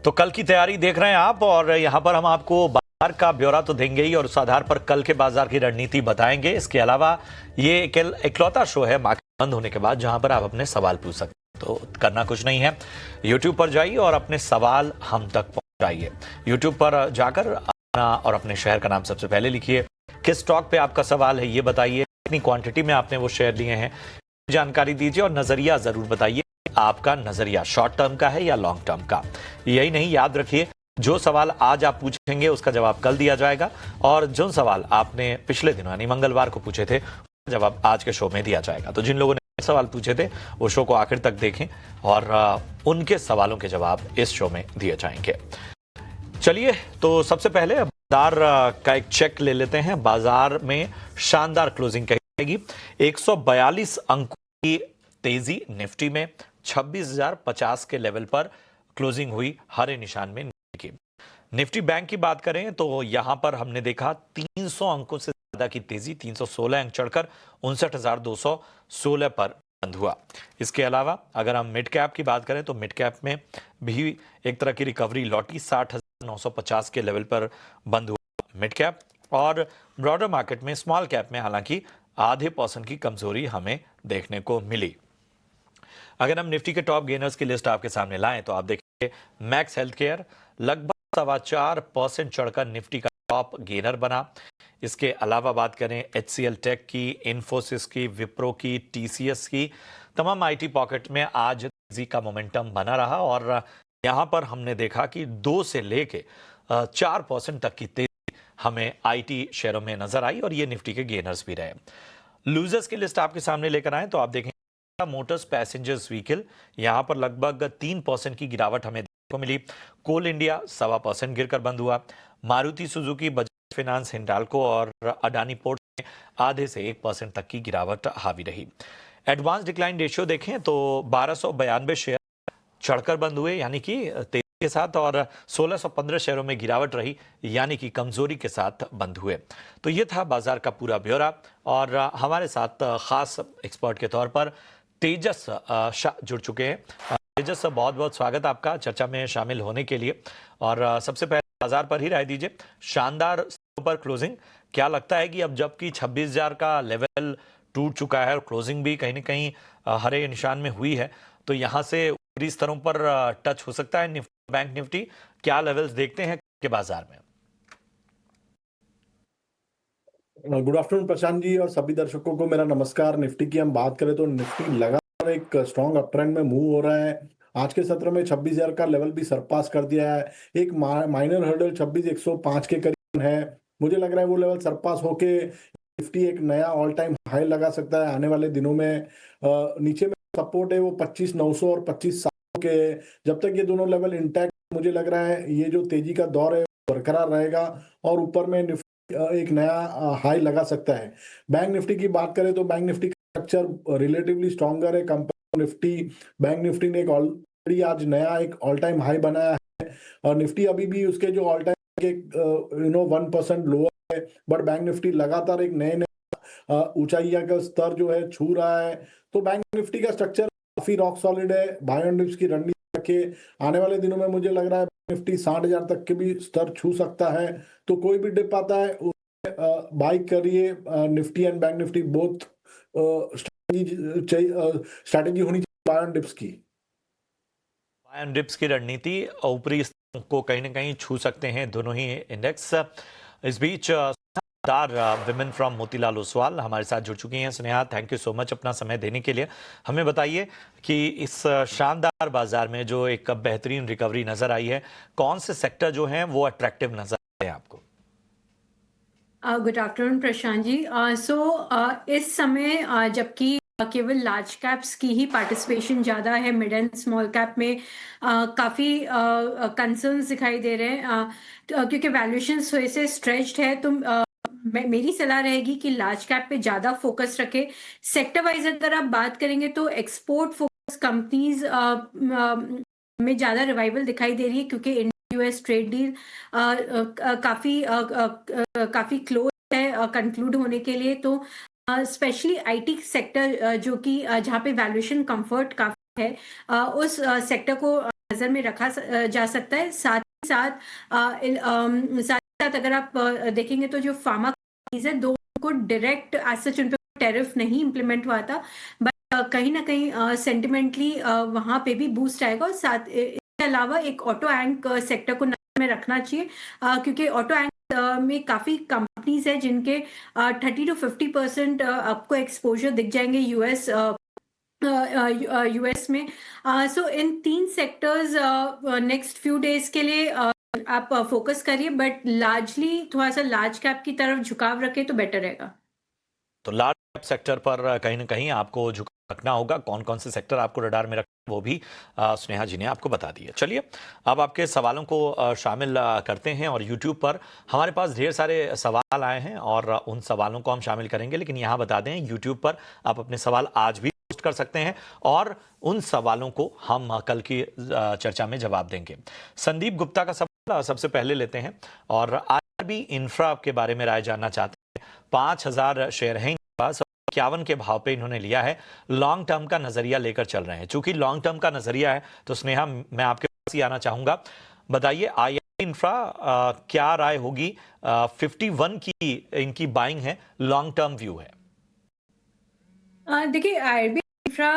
तो कल की तैयारी देख रहे हैं आप, और यहां पर हम आपको बाजार का ब्यौरा तो देंगे ही, और उस आधार पर कल के बाजार की रणनीति बताएंगे। इसके अलावा ये इकलौता शो है मार्केट बंद होने के बाद जहां पर आप अपने सवाल पूछ सकते हैं। तो करना कुछ नहीं है, यूट्यूब पर जाइए और अपने सवाल हम तक पहुंचाइए। यूट्यूब पर जाकर अपना और अपने शहर का नाम सबसे पहले लिखिए, किस स्टॉक पे आपका सवाल है ये बताइए, कितनी क्वांटिटी में आपने वो शेयर लिए हैं जानकारी दीजिए, और नजरिया जरूर बताइए आपका नजरिया शॉर्ट टर्म का है या लॉन्ग टर्म का। यही नहीं, याद रखिए जो सवाल आज आप पूछेंगे उसका जवाब कल दिया जाएगा, और जो सवाल आपने पिछले दिनों यानी मंगलवार को पूछे थे उसका जवाब आज के शो में दिया जाएगा। तो जिन लोगों ने सवाल पूछे थे वो शो को आखिर तक देखें और उनके सवालों के जवाब इस शो में दिए जाएंगे। चलिए, तो सबसे पहले बाजार का एक चेक ले लेते हैं। बाजार में शानदार क्लोजिंग कहेगी, 142 अंकों की तेजी निफ्टी में, 26,050 के लेवल पर क्लोजिंग हुई हरे निशान में निफ्टी की। निफ्टी बैंक की बात करें तो यहां पर हमने देखा 300 अंकों से ज्यादा की तेजी, 316 अंक चढ़कर 59,216 पर बंद हुआ। इसके अलावा अगर हम मिड कैप की बात करें तो मिड कैप में भी एक तरह की रिकवरी लौटी, 60,950 के लेवल पर बंद हुआ मिड कैप। और ब्रॉडर मार्केट में स्मॉल कैप में हालांकि आधे % की कमजोरी हमें देखने को मिली। अगर हम निफ्टी के टॉप गेनर्स की लिस्ट आपके सामने लाएं तो आप देखिए, मैक्स हेल्थ केयर लगभग 4.25% चढ़कर निफ्टी का टॉप गेनर बना। इसके अलावा बात करें HCL टेक की, इन्फोसिस की, विप्रो की, TCS की, तमाम आईटी पॉकेट में आज तेजी का मोमेंटम बना रहा, और यहां पर हमने देखा कि 2 से लेके 4% तक की तेजी हमें आईटी शेयरों में नजर आई, और ये निफ्टी के गेनर्स भी रहे। लूजर्स की लिस्ट आपके सामने लेकर आए तो आप देखें, मोटर्स पैसेंजर्स व्हीकल यहां पर लगभग 3% की गिरावट हमें देखने को मिली। कोल इंडिया 1.25% गिरकर बंद हुआ। मारुति सुजुकी, बजाज फाइनेंस, हिंडाल्को और अडानी पोर्ट में आधे से 1% तक की गिरावट हावी रही। एडवांस डिक्लाइन रेशियो देखें तो 1292 शेयर चढ़कर बंद हुए यानी कि तेजी के साथ, और 1615 शेयरों में गिरावट रही यानी कि कमजोरी के साथ बंद हुए। तो ये था बाजार का पूरा ब्यौरा, और हमारे साथ खास एक्सपर्ट के तौर पर तेजस शाह जुड़ चुके हैं। तेजस, बहुत बहुत स्वागत आपका चर्चा में शामिल होने के लिए। और सबसे पहले बाजार पर ही राय दीजिए, शानदार पर क्लोजिंग, क्या लगता है कि अब जबकि 26,000 का लेवल टूट चुका है और क्लोजिंग भी कहीं ना कहीं हरे निशान में हुई है, तो यहां से ऊपरी स्तरों पर टच हो सकता है निफ्टी, बैंक निफ्टी, क्या लेवल्स देखते हैं के बाजार में? गुड आफ्टरनून प्रशांत जी और सभी दर्शकों को मेरा नमस्कार। निफ्टी की हम बात करें तो निफ्टी लगातार एक स्ट्रॉन्ग अप ट्रेंड में मूव हो रहा है। आज के सत्र में 26,000 का लेवल भी सरपास कर दिया है। एक माइनर हर्डल 26,105 के करीब है। मुझे लग रहा है वो लेवल सरपास होके निफ्टी एक नया ऑल टाइम हाई लगा सकता है आने वाले दिनों में। नीचे में सपोर्ट है वो 25,900 और 25,700 के। जब तक ये दोनों लेवल इंटैक्ट, मुझे लग रहा है ये जो तेजी का दौर है बरकरार रहेगा, और ऊपर में एक नया हाई लगा सकता है। बैंक निफ्टी की बात करें तो बैंक निफ्टी का स्ट्रक्चर रिलेटिवली स्ट्रॉन्गर है कंपेयर निफ्टी। बैंक निफ्टी ने एक ऑलरेडी आज नया एक ऑल टाइम हाई बनाया है, और निफ्टी अभी भी उसके जो ऑल टाइम के 1% लोअर है, बट बैंक निफ्टी लगातार एक नए नए ऊंचाइयां का स्तर जो है छू रहा है। तो बैंक निफ्टी का स्ट्रक्चर काफी रॉक सॉलिड है। बाय ऑन डिप्स की रणनीति रखे आने वाले दिनों में मुझे लग रहा है निफ्टी 60,000 तक के भी स्तर छू सकता है। तो कोई भी डिप आता है बाई करिए। Nifty and bank Nifty both strategy होनी चाहिए बाय ऑन डिप्स की। बाय ऑन डिप्स की रणनीति, ऊपरी स्तरों को कहीं ना कहीं छू सकते हैं दोनों ही इंडेक्स। इस बीच विमेन फ्रॉम मोतीलाल ओसवाल हमारे साथ जुड़ चुकी हैं। Sneha, thank you so much अपना समय देने के लिए। हमें बताइए कि इस शानदार बाजार में जो एक बेहतरीन रिकवरी नजर आई है, कौन से सेक्टर जो हैं वो अट्रैक्टिव नजर आए आपको? Good afternoon Prashant ji. इस समय जबकि केवल लार्ज कैप्स की ही पार्टिसिपेशन ज़्यादा है, मिड एंड स्मॉल कैप में काफ़ी कंसर्न्स दिखाई दे रहे हैं, क्योंकि वैल्यूएशंस थोड़े से स्ट्रेच्ड है। तो मेरी सलाह रहेगी कि लार्ज कैप पे ज़्यादा फोकस रखें। सेक्टर वाइज अगर आप बात करेंगे तो एक्सपोर्ट फोकस कंपनीज में ज़्यादा रिवाइवल दिखाई दे रही है, क्योंकि US ट्रेड डील काफ़ी क्लोज है कंक्लूड होने के लिए। तो स्पेशली आईटी सेक्टर जो कि जहाँ पे वैल्यूएशन कंफर्ट काफ़ी है, उस सेक्टर को नजर में रखा जा सकता है। साथ ही साथ अगर आप देखेंगे तो जो फार्मा कंपनीज है, दो को डायरेक्ट एज सच उन पे टैरिफ नहीं इम्प्लीमेंट हुआ था, बट कहीं ना कहीं सेंटिमेंटली वहां पे भी बूस्ट आएगा। और साथ इसके अलावा एक ऑटो एंक सेक्टर को नजर में रखना चाहिए, क्योंकि ऑटो एंक में काफी कंपनीज है जिनके 30 to 50% आपको एक्सपोजर दिख जाएंगे यूएस में। सो इन 3 सेक्टर्स नेक्स्ट फ्यू डेज के लिए आप फोकस करिए, बट लार्जली थोड़ा सा लार्ज कैप की तरफ झुकाव रखें तो बेटर रहेगा। तो लार्ज कैप सेक्टर पर कहीं ना कहीं आपको झुकाव रखना होगा। कौन कौन से सेक्टर आपको रडार में रखना वो भी स्नेहा जी ने आपको बता दिया। चलिए अब आपके सवालों को शामिल करते हैं, और YouTube पर हमारे पास ढेर सारे सवाल आए हैं और उन सवालों को हम शामिल करेंगे। लेकिन यहाँ बता दें, YouTube पर आप अपने सवाल आज भी पोस्ट कर सकते हैं और उन सवालों को हम कल की चर्चा में जवाब देंगे। संदीप गुप्ता का सवाल सबसे पहले लेते हैं, और आरबी इंफ्रा के बारे में राय जानना चाहते हैं। 5,000 शेयर हैं इनके पास, 51 के भाव पे इन्होंने लिया है। लॉन्ग टर्म का नजरिया लेकर चल रहे हैं। चूंकि लॉन्ग टर्म का नजरिया है तो स्नेहा, मैं आपके पास ही आना चाहूंगा। बताइए आईआरबी इंफ्रा क्या राय होगी? 51 की इनकी बाइंग है, लॉन्ग टर्म व्यू है। देखिए आईआरबी इंफ्रा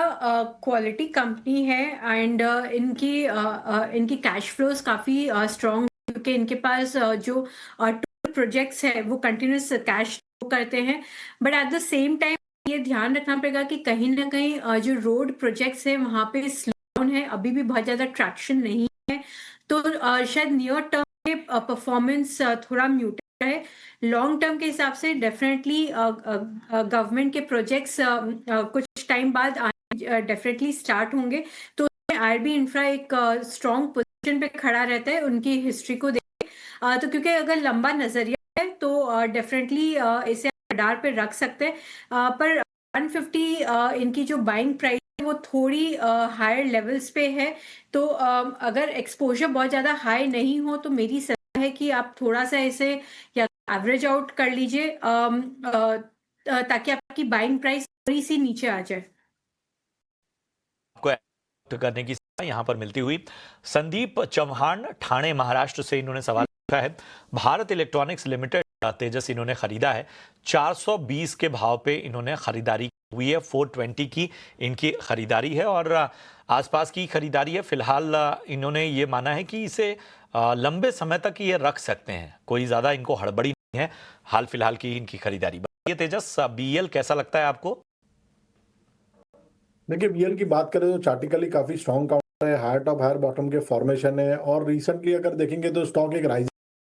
क्वालिटी कंपनी है, एंड इनकी कैश फ्लोज काफी स्ट्रॉन्ग, क्योंकि इनके पास जो प्रोजेक्ट्स है वो कंटिन्यूस कैश करते हैं। But at the same time ये ध्यान रखना पड़ेगा कि कहीं ना कहीं जो रोड प्रोजेक्ट्स है वहां पे स्लो डाउन है, अभी भी बहुत ज्यादा ट्रैक्शन नहीं है। तो शायद नियर टर्म में परफॉर्मेंस थोड़ा म्यूटेड है। लॉन्ग टर्म के हिसाब से डेफिनेटली गवर्नमेंट के प्रोजेक्ट्स कुछ टाइम बाद डेफिनेटली स्टार्ट होंगे, तो आईआरबी इंफ्रा एक स्ट्रॉन्ग पोजीशन पे खड़ा रहता है उनकी हिस्ट्री को देख। तो क्योंकि अगर लंबा नजरिया है तो डेफिनेटली इसे रडार पे रख सकते हैं। पर 150 इनकी जो बाइंग प्राइस है वो थोड़ी हायर लेवल्स पे है। तो अगर एक्सपोजर बहुत ज्यादा हाई नहीं हो तो मेरी सलाह है कि आप थोड़ा सा इसे या एवरेज आउट कर लीजिए, ताकि आपकी बाइंग प्राइस थोड़ी सी नीचे आ जाए। आपको करने की सलाह यहाँ पर मिलती हुई। संदीप चौहान ठाणे महाराष्ट्र से इन्होंने सवाल पूछा है। भारत इलेक्ट्रॉनिक्स लिमिटेड तेजस इन्होंने खरीदा है, 420 के भाव पे इन्होंने खरीदारी हुई है। 420 की इनकी खरीदारी है और आसपास की खरीदारी है। फिलहाल इन्होंने ये माना है कि इसे लंबे समय तक ये रख सकते हैं, कोई ज्यादा इनको हड़बड़ी नहीं है। हाल फिलहाल की इनकी खरीदारी। ये तेजस, बीएल कैसा लगता है आपको? देखिए बीएल की बात करें तो चार्टिकली काफी स्ट्रॉन्ग काउंटर है, हायर टॉप हायर बॉटम के फॉर्मेशन है, और रिसेंटली अगर देखेंगे तो स्टॉक एक राइजिंग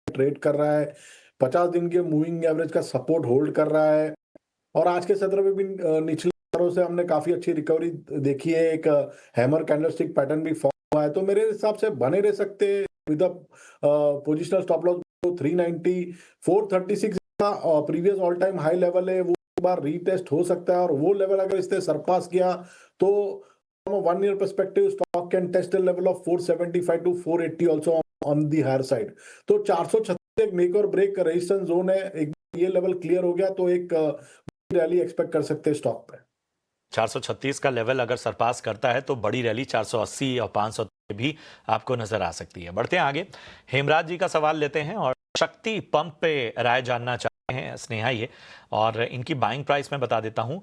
ट्रेड कर रहा है। 50 दिन के मूविंग एवरेज का सपोर्ट होल्ड कर रहा है, और आज के सत्र में भी निचले स्तरों से हमने काफी अच्छी रिकवरी देखी है। एक हैमर कैंडलस्टिक पैटर्न भी फॉर्म हुआ है, तो मेरे हिसाब से बने रह सकते हैं विद पोजिशनल स्टॉप लॉस 390। 436 का previous all time high level है, वो एक बार रीटेस्ट हो सकता है, और वो लेवल अगर इसने सरपास किया तो from a 1 year perspective stock can test a level of 475 to 480 also on the higher side। तो 436 एक मेक और ब्रेक रेजिस्टेंस जोन है, एक ये लेवल क्लियर हो गया तो एक रैली एक्सपेक्ट कर सकते हैं स्टॉक पे। 436 का लेवल अगर सरपास करता है तो बड़ी रैली 480 और 500 भी आपको नजर आ सकती है। बढ़ते हैं आगे, हेमराज जी का सवाल लेते हैं और शक्ति पंप पे राय जानना चाहते हैं स्नेहा ये, और इनकी बाइंग प्राइस मैं बता देता हूं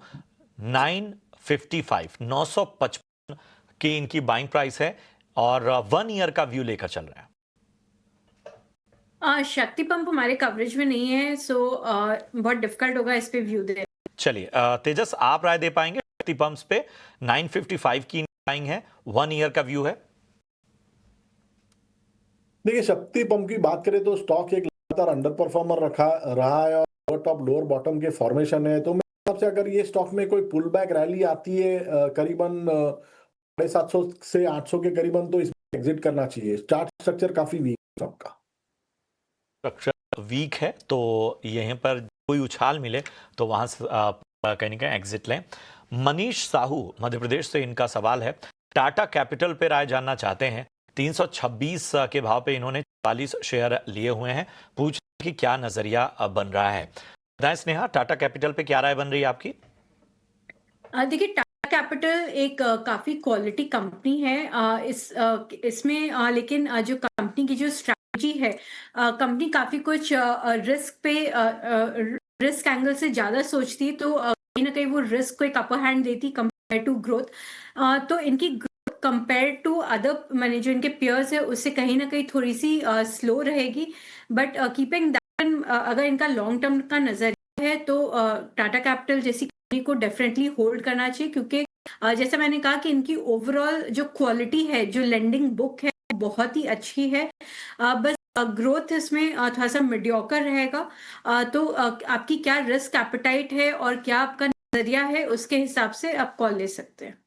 955 की इनकी बाइंग प्राइस है, और 1 ईयर का व्यू लेकर चल रहा है। शक्ति पंप हमारे कवरेज में नहीं है, सो बहुत डिफिकल्ट होगा इस पे व्यू दे। चलिए तेजस, आप राय दे पाएंगे शक्ति पंप्स पे? 955 की बाइंग है, 1 ईयर का व्यू है। देखिए शक्ति पंप की बात करें तो स्टॉक एक लगातार अंडर परफॉर्मर रहा है, और लोअर टॉप लोअर बॉटम के फॉर्मेशन है। तो मेरे हिसाब से अगर ये स्टॉक में कोई पुल बैक रैली आती है करीबन 750 से 800 के करीबन, तो इसमें एग्जिट करना चाहिए। चार्ट स्ट्रक्चर काफी वीक है स्टॉक का। स्ट्रक्चर वीक है, तो यहीं पर कोई उछाल मिले तो वहां से कहीं ना कहीं एग्जिट लें। मनीष साहू मध्य प्रदेश से इनका सवाल है। टाटा कैपिटल पे राय जानना चाहते हैं। 326 के भाव पे इन्होंने 44 शेयर लिए हुए हैं। पूछ कि क्या नजरिया बन रहा है? बताएं स्नेहा, टाटा कैपिटल पे क्या राय बन रही है आपकी? देखिए टाटा कैपिटल एक काफ़ी क्वालिटी कंपनी है। इसमें लेकिन जो कंपनी की जो स्ट्रैटेजी है, कंपनी काफ़ी कुछ रिस्क एंगल से ज़्यादा सोचती है, तो कहीं ना कहीं वो रिस्क को एक अपर हैंड देती कंपेयर टू ग्रोथ। तो इनकी ग्रोथ कंपेयर टू अदर मैंने जो इनके पियर्स है उससे कहीं ना कहीं थोड़ी सी स्लो रहेगी। बट कीपिंग दैट, अगर इनका लॉन्ग टर्म का नजरिया है तो टाटा कैपिटल जैसी कंपनी को डेफिनेटली होल्ड करना चाहिए, क्योंकि जैसा मैंने कहा कि इनकी ओवरऑल जो क्वालिटी है, जो लेंडिंग बुक है, वो बहुत ही अच्छी है। बस ग्रोथ इसमें थोड़ा सा मीडियोकर रहेगा। तो आपकी क्या रिस्क एपेटाइट है और क्या आपका नजरिया है, उसके हिसाब से आप कॉल ले सकते हैं।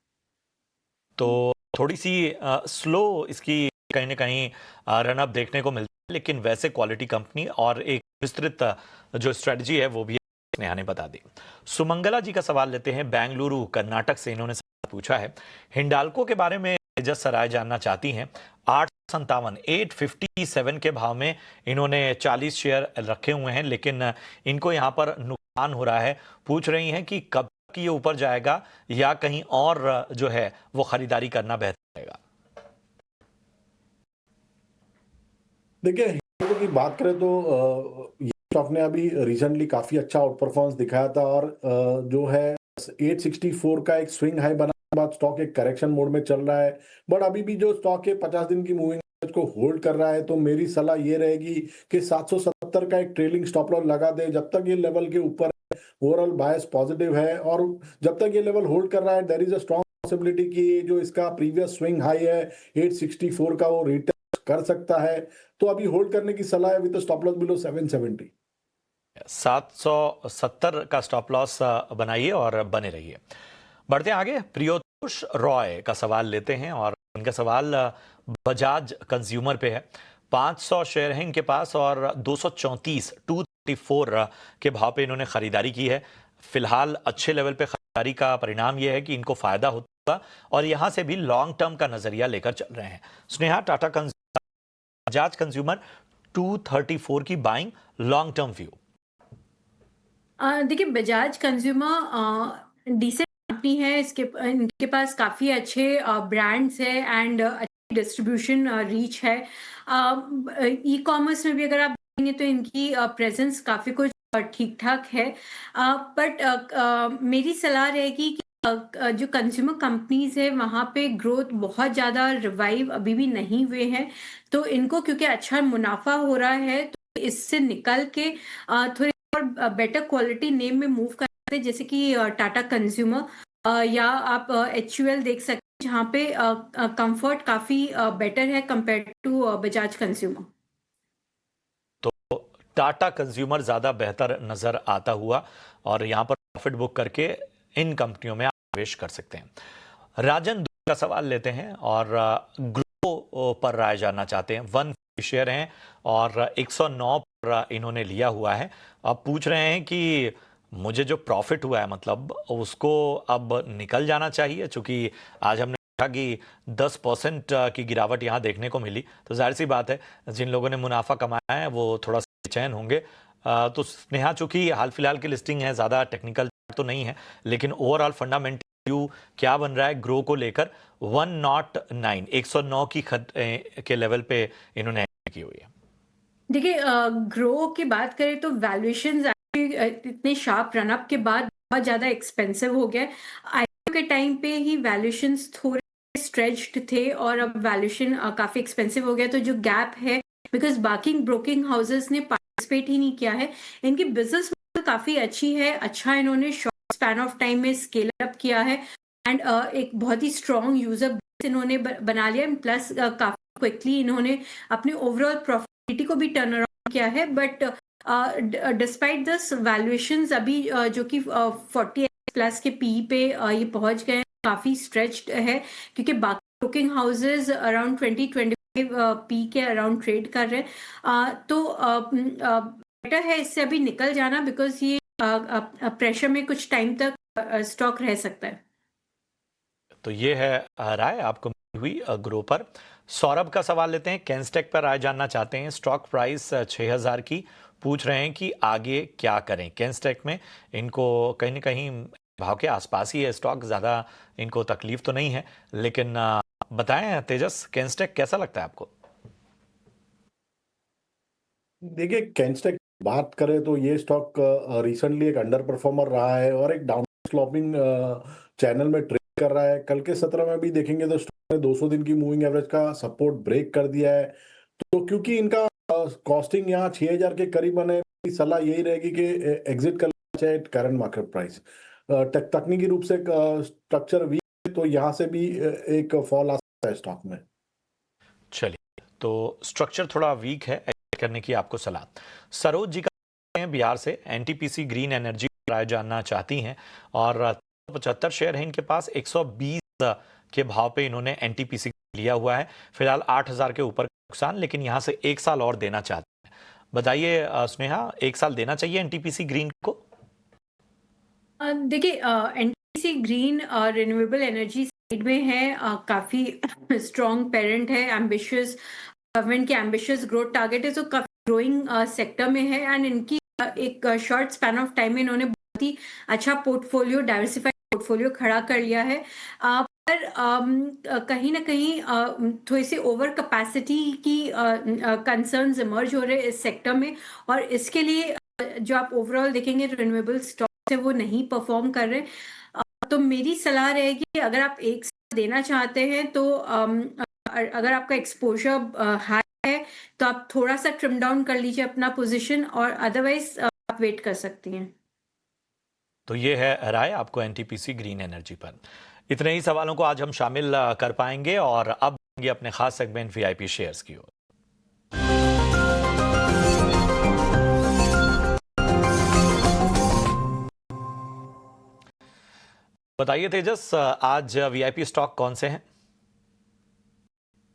तो थोड़ी सी स्लो इसकी कहीं ना कहीं रनअप देखने को मिलती है, लेकिन वैसे क्वालिटी कंपनी और एक विस्तृत जो स्ट्रेटजी है वो भी नेहा ने बता दी। सुमंगला जी का सवाल लेते हैं, बेंगलुरु कर्नाटक से। इन्होंने सवाल पूछा है, हिंडाल्को के बारे में तेजस सराय जानना चाहती हैं। 857 के भाव में इन्होंने 40 शेयर रखे हुए हैं, लेकिन इनको यहाँ पर नुकसान हो रहा है। पूछ रही हैं कि कब तक ये ऊपर जाएगा या कहीं और जो है वो खरीदारी करना बेहतर रहेगा। देखिए, हिंडाल्को की बात करें तो ये स्टॉक ने अभी रिसेंटली काफी अच्छा आउट परफॉर्मेंस दिखाया था, और जो है 864 का एक स्विंग हाई बनाने के बाद स्टॉक एक करेक्शन मोड में चल रहा है। बट अभी भी जो स्टॉक है 50 दिन की मूविंग एवरेज को होल्ड कर रहा है, तो मेरी सलाह ये रहेगी कि 770 का एक ट्रेलिंग स्टॉप लॉस लगा दे। जब तक ये लेवल के ऊपर ओवरऑल बायस पॉजिटिव है, और जब तक ये लेवल होल्ड कर रहा है, there is a strong possibility कि जो इसका प्रीवियस स्विंग हाई है 864 का, वो रिटेस्ट कर सकता है। तो अभी होल्ड करने की सलाह है विद स्टॉप लॉस बिलो 770। 770 का स्टॉप लॉस बनाइए और बने रहिए। बढ़ते आगे, प्रियोतोष रॉय का सवाल लेते हैं और इनका सवाल बजाज कंज्यूमर पे है। 500 शेयर हैं इनके पास और 234 के भाव पे इन्होंने खरीदारी की है। फिलहाल अच्छे लेवल पे खरीदारी का परिणाम यह है कि इनको फायदा होगा और यहां से भी लॉन्ग टर्म का नजरिया लेकर चल रहे हैं। स्नेहा, बजाज कंज्यूमर 234 की बाइंग, लॉन्ग टर्म व्यू। देखिए, बजाज कंज्यूमर डिसेंट कंपनी है। इनके पास काफ़ी अच्छे ब्रांड्स है एंड अच्छी डिस्ट्रीब्यूशन रीच है। ई कॉमर्स में भी अगर आप देखेंगे तो इनकी प्रेजेंस काफ़ी कुछ ठीक ठाक है। बट मेरी सलाह रहेगी कि जो कंज्यूमर कंपनीज है वहाँ पे ग्रोथ बहुत ज़्यादा रिवाइव अभी भी नहीं हुए हैं। तो इनको क्योंकि अच्छा मुनाफा हो रहा है, तो इससे निकल के थोड़े और बेटर क्वालिटी नेम में मूव करते हैं, जैसे कि टाटा कंज्यूमर या आप HUL देख सकते हैं, जहाँ पे कंफर्ट काफ़ी बेटर है कंपेयर टू बजाज कंज्यूमर। तो टाटा कंज्यूमर ज्यादा बेहतर नजर आता हुआ और यहां पर प्रॉफिट बुक करके इन कंपनियों में आप निवेश कर सकते हैं। राजन का सवाल लेते हैं और ग्रो पर राय जानना चाहते हैं। 1 शेयर हैं और 109 पर इन्होंने लिया हुआ है। अब पूछ रहे हैं कि मुझे जो प्रॉफिट हुआ है, मतलब उसको अब निकल जाना चाहिए, चूंकि आज हमने देखा कि 10% की गिरावट यहाँ देखने को मिली, तो जाहिर सी बात है जिन लोगों ने मुनाफा कमाया है वो थोड़ा सा बेचैन होंगे। तो स्नेहा, चूंकि हाल फिलहाल की लिस्टिंग है, ज़्यादा टेक्निकल तो नहीं है, लेकिन ओवरऑल फंडामेंटल व्यू क्या बन रहा है ग्रो को लेकर? 109 के लेवल पे इन्होंने की हुई है। देखिए, ग्रो की बात करें तो वैल्यूएशंस इतने शार्प रनअप के बाद बहुत ज़्यादा एक्सपेंसिव हो गया। IPO के टाइम पे ही वैल्यूएशंस थोड़े स्ट्रेच्ड थे और अब वैल्यूएशन काफ़ी एक्सपेंसिव हो गया। तो जो गैप है, बिकॉज बाकी ब्रोकिंग हाउसेस ने पार्टिसिपेट ही नहीं किया है। इनकी बिजनेस मॉडल काफ़ी अच्छी है, अच्छा इन्होंने शॉर्ट स्पैन ऑफ टाइम में स्केल अप किया है एंड एक बहुत ही स्ट्रॉन्ग यूजर बेस इन्होंने बना लिया। प्लस काफ़ी क्विकली इन्होंने अपने ओवरऑल प्रॉफिट को भी टर्न अराउंड किया है। बट डिस्पाइट दिस वैल्यूएशंस अभी जो कि 40x प्लस के पी पे ये पहुंच गए हैं, काफ़ी स्ट्रेच्ड है, क्योंकि बाकी ब्रोकिंग हाउसेस अराउंड 20-25 पी के अराउंड ट्रेड कर रहे हैं। तो बेटर है इससे अभी निकल जाना, बिकॉज ये प्रेशर में कुछ टाइम तक स्टॉक रह सकता है। तो ये है राय आपको मिली हुई ग्रो पर। सौरभ का सवाल लेते हैं, कैंस्टेक पर राय जानना चाहते हैं। स्टॉक प्राइस 6000 की, पूछ रहे हैं कि आगे क्या करें कैंस्टेक में। इनको कहीं ना कहीं भाव के आसपास ही है स्टॉक, ज़्यादा इनको तकलीफ तो नहीं है। लेकिन बताएं तेजस, कैंस्टेक कैसा लगता है आपको? देखिए, कैंस्टेक बात करें तो ये स्टॉक रिसेंटली एक अंडर परफॉर्मर रहा है और एक डाउन स्लोपिंग चैनल में ट्रेड कर रहा है। कल के सत्र में भी देखेंगे तो स्टॉक ने 200 दिन की मूविंग एवरेज का सपोर्ट ब्रेक कर दिया है। तो क्योंकि इनका कॉस्टिंग यहाँ 6000 के करीब बने, मेरी सलाह यही रहेगी कि एग्जिट कर लेना चाहिए करंट मार्केट प्राइस। तकनीकी रूप से स्ट्रक्चर वीक है, तो यहाँ से भी एक फॉल आ सकता है स्टॉक में। चलिए, तो स्ट्रक्चर थोड़ा वीक है, एग्जिट करने की आपको सलाह। सरोज जी का हैं बिहार से, एनटीपीसी ग्रीन एनर्जी राय जानना चाहती हैं और 75 शेयर है इनके पास। 120 के भाव पे इन्होंने एनटीपीसी लिया हुआ है। फिलहाल 8000 के ऊपर नुकसान, लेकिन यहाँ से 1 साल और देना चाहते हैं। बताइए स्नेहा, 1 साल देना चाहिए एनटीपीसी ग्रीन को? देखिए, NTPC green renewable energy side में है, काफ़ी स्ट्रॉन्ग पेरेंट है, एम्बिशियस गवर्नमेंट के एम्बिशियस ग्रोथ टारगेट है, तो काफ़ी ग्रोइंग सेक्टर में है। एंड इनकी एक शॉर्ट स्पैन ऑफ टाइम में इन्होंने बहुत ही अच्छा पोर्टफोलियो, डाइवर्सिफाइड पोर्टफोलियो खड़ा कर लिया है। पर कहीं ना कहीं थोड़ी सी ओवर कैपेसिटी की कंसर्न्स इमर्ज हो रहे हैं इस सेक्टर में, और इसके लिए जो आप ओवरऑल देखेंगे रिन्यूएबल स्टॉक्स है वो नहीं परफॉर्म कर रहे। तो मेरी सलाह रहेगी, अगर आप एक साल देना चाहते हैं तो अगर आपका एक्सपोजर हाई है तो आप थोड़ा सा ट्रिम डाउन कर लीजिए अपना पोजीशन, और अदरवाइज आप वेट कर सकती हैं। तो ये है राय आपको एनटीपीसी ग्रीन एनर्जी पर। इतने ही सवालों को आज हम शामिल कर पाएंगे और अब बढ़ेंगे अपने खास सेगमेंट वीआईपी शेयर्स की ओर। बताइए तेजस, आज वीआईपी स्टॉक कौन से हैं?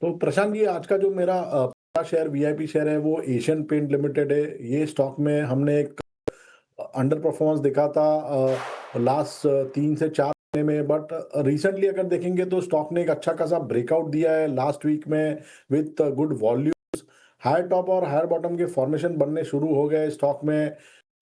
तो प्रशांत जी, आज का जो मेरा पहला शेयर वीआईपी शेयर है वो एशियन पेंट लिमिटेड है। ये स्टॉक में हमने एक अंडर परफॉर्मेंस दिखा था लास्ट 3 से 4 महीने में, बट रिसेंटली अगर देखेंगे तो स्टॉक ने एक अच्छा खासा ब्रेकआउट दिया है लास्ट वीक में with good volumes. Higher top और हायर बॉटम के फॉर्मेशन बनने शुरू हो गए स्टॉक में,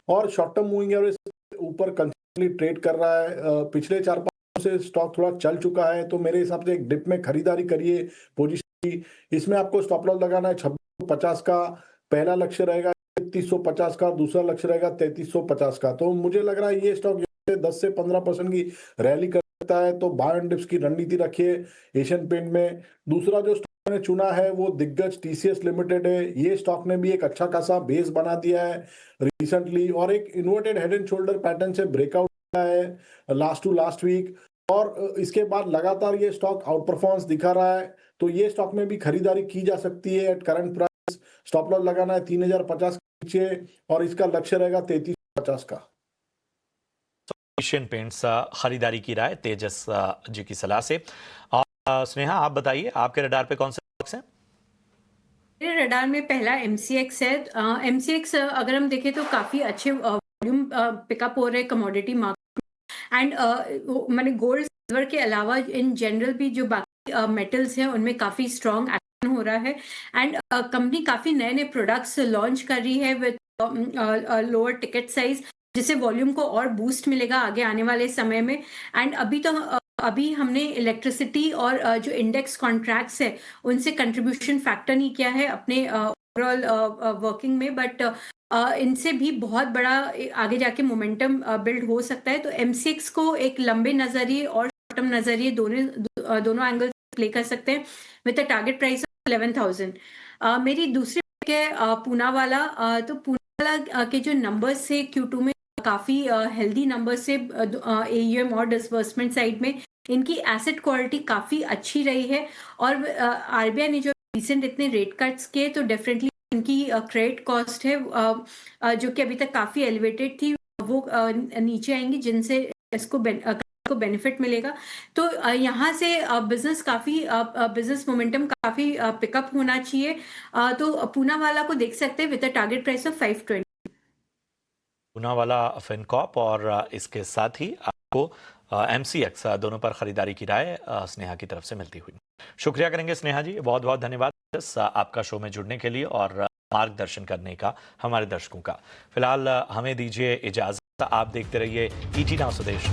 और शॉर्ट टर्म मूविंग एवरेज ऊपर कंसिस्टेंटली ट्रेड कर रहा है। पिछले 4-5 से स्टॉक थोड़ा चल चुका है, तो मेरे हिसाब से एक डिप में खरीदारी करिए पोजीशन की। इसमें आपको स्टॉप लॉस लगाना है 2650 का, पहला लक्ष्य रहेगा 3350 का, दूसरा लक्ष्य रहेगा 3350 का। तो मुझे लग रहा है ये स्टॉक 10 से 15% की रैली कर सकता है, तो बाय एंड डिप्स की रणनीति रखिए एशियन पेंट में। दूसरा जो स्टॉक मैंने चुना है वो दिग्गज टीसीएस लिमिटेड है। ये स्टॉक ने भी एक अच्छा खासा बेस बना दिया है रिसेंटली, और एक inverted head and shoulder pattern से ब्रेकआउट किया है लास्ट टू लास्ट वीक, और इसके बाद लगातार ये स्टॉक आउट परफॉर्मेंस दिखा रहा है। तो ये स्टॉक में भी खरीदारी की जा सकती है at current price. Stop loss लगाना है 3050 के नीचे, और इसका लक्ष्य रहेगा 3350 का। एशियन पेंट्स खरीदारी की राय तेजस जी की सलाह से। और स्नेहा, आप बताइए आपके रडार पे कौन से स्टॉक्स हैं? मेरे रडार में पहला एमसीएक्स है। एमसीएक्स अगर हम देखें तो काफ़ी अच्छे वॉल्यूम पिकअप हो रहे कमोडिटी मार्केट, एंड मैंने गोल्ड सिल्वर के अलावा इन जनरल भी जो बाकी मेटल्स हैं उनमें काफ़ी स्ट्रॉन्ग एक्शन हो रहा है। एंड कंपनी काफ़ी नए नए प्रोडक्ट्स लॉन्च कर रही है विद लोअर टिकट साइज, जिससे वॉल्यूम को और बूस्ट मिलेगा आगे आने वाले समय में। एंड अभी हमने इलेक्ट्रिसिटी और जो इंडेक्स कॉन्ट्रैक्ट्स है उनसे कंट्रीब्यूशन फैक्टर नहीं किया है अपने ओवरऑल वर्किंग में, बट इनसे भी बहुत बड़ा आगे जाके मोमेंटम बिल्ड हो सकता है। तो एमसीएक्स को एक लंबे नजरिए और शॉर्ट टर्म नजरिए दोनों एंगल प्ले कर सकते हैं with a target price of 11,000। मेरी दूसरी pick है पूनावाला। तो पूनावाला के जो नंबर्स है Q2 में काफ़ी हेल्दी नंबर्स से AUM और डिसबर्समेंट साइड में इनकी एसेट क्वालिटी काफ़ी अच्छी रही है, और आरबीआई ने जो रिसेंट इतने रेट कट्स किए तो डेफिनेटली इनकी क्रेडिट कॉस्ट है जो कि अभी तक काफ़ी एलिवेटेड थी, वो नीचे आएंगी, जिनसे इसको बेनिफिट मिलेगा। तो यहाँ से बिजनेस मोमेंटम काफ़ी पिकअप होना चाहिए। तो पूनावाला को देख सकते हैं with a target price of 520। Poonawalla, Fincorp और इसके साथ ही आपको एमसीएक्स दोनों पर खरीदारी की राय स्नेहा की तरफ से मिलती हुई। शुक्रिया करेंगे स्नेहा जी, बहुत बहुत धन्यवाद आपका शो में जुड़ने के लिए और मार्गदर्शन करने का हमारे दर्शकों का। फिलहाल हमें दीजिए इजाजत, आप देखते रहिए ET नाउ स्वदेश।